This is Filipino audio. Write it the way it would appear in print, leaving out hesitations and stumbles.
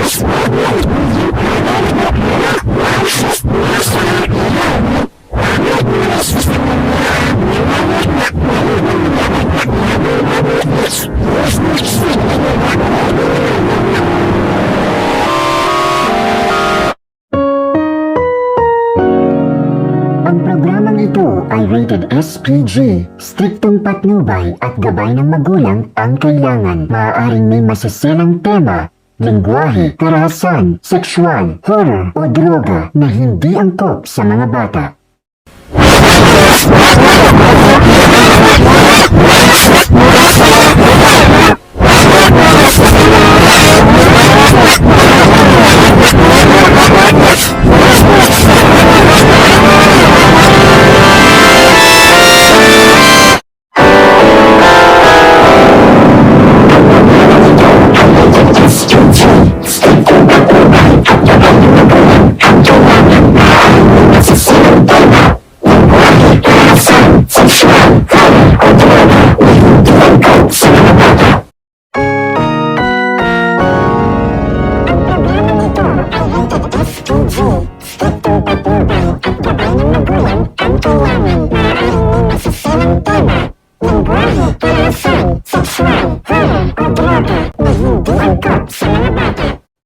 Ang programang ito ay rated SPG. Striktong patnubay at gabay ng magulang ang kailangan. Maaaring may masaselang tema, lingwahe, karahasan, sexual, horror o droga na hindi angkop sa mga bata. Ang programang ito ay rated SPG.